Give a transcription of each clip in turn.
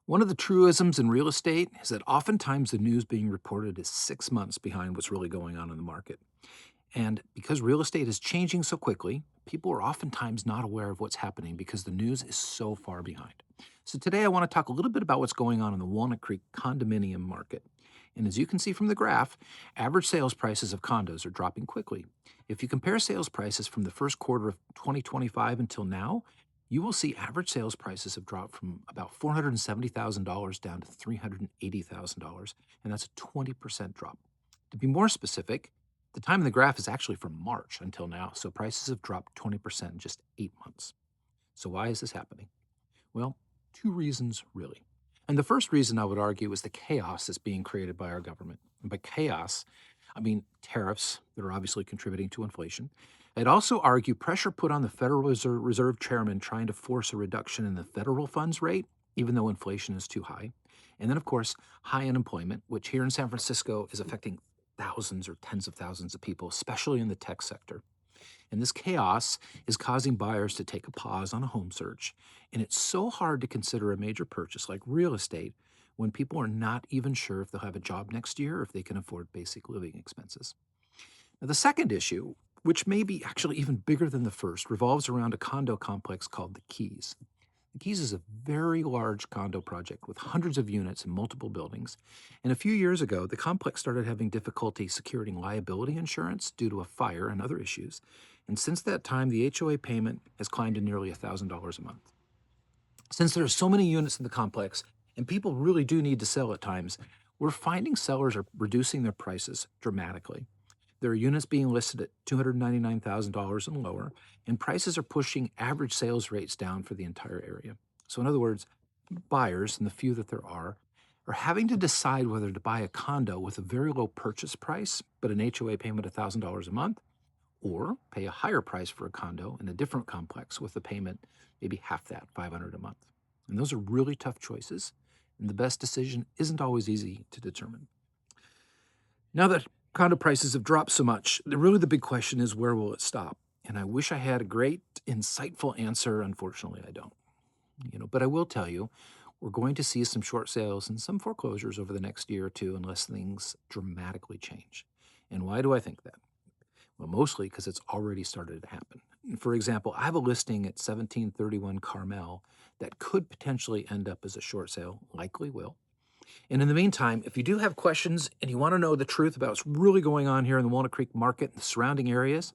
One of the truisms in real estate is that oftentimes the news being reported is 6 months behind what's really going on in the market. And because real estate is changing so quickly, people are oftentimes not aware of what's happening because the news is so far behind. So today I want to talk a little bit about what's going on in the Walnut Creek condominium market. And as you can see from the graph, average sales prices of condos are dropping quickly. If you compare sales prices from the first quarter of 2025 until now, you will see average sales prices have dropped from about $470,000 down to $380,000, and that's a 20% drop. To be more specific, the time in the graph is actually from March until now, so prices have dropped 20% in just 8 months. So, why is this happening? Well, two reasons really. And the first reason I would argue is the chaos that's being created by our government. And by chaos, I mean tariffs that are obviously contributing to inflation. I'd also argue pressure put on the Federal Reserve Chairman trying to force a reduction in the federal funds rate, even though inflation is too high. And then, of course, high unemployment, which here in San Francisco is affecting thousands or tens of thousands of people, especially in the tech sector. And this chaos is causing buyers to take a pause on a home search. And it's so hard to consider a major purchase like real estate when people are not even sure if they'll have a job next year or if they can afford basic living expenses. Now, the second issue, which may be actually even bigger than the first, revolves around a condo complex called the Keys. The Keys is a very large condo project with hundreds of units in multiple buildings. And a few years ago, the complex started having difficulty securing liability insurance due to a fire and other issues. And since that time, the HOA payment has climbed to nearly $1,000 a month. Since there are so many units in the complex and people really do need to sell at times, we're finding sellers are reducing their prices dramatically. There are units being listed at $299,000 and lower, and prices are pushing average sales rates down for the entire area. So, in other words, buyers, and the few that there are having to decide whether to buy a condo with a very low purchase price, but an HOA payment of $1,000 a month, or pay a higher price for a condo in a different complex with a payment maybe half that, $500 a month. And those are really tough choices, and the best decision isn't always easy to determine. Now that condo prices have dropped so much, really the big question is where will it stop? And I wish I had a great, insightful answer. Unfortunately, I don't. But I will tell you, we're going to see some short sales and some foreclosures over the next year or two unless things dramatically change. And why do I think that? Well, mostly because it's already started to happen. For example, I have a listing at 1731 Carmel that could potentially end up as a short sale, likely will. And in the meantime, if you do have questions and you want to know the truth about what's really going on here in the Walnut Creek market and the surrounding areas,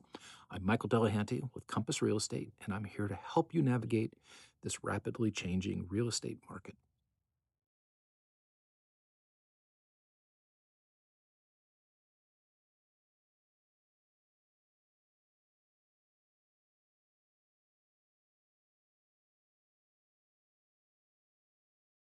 I'm Michael Delahanty with Compass Real Estate, and I'm here to help you navigate this rapidly changing real estate market.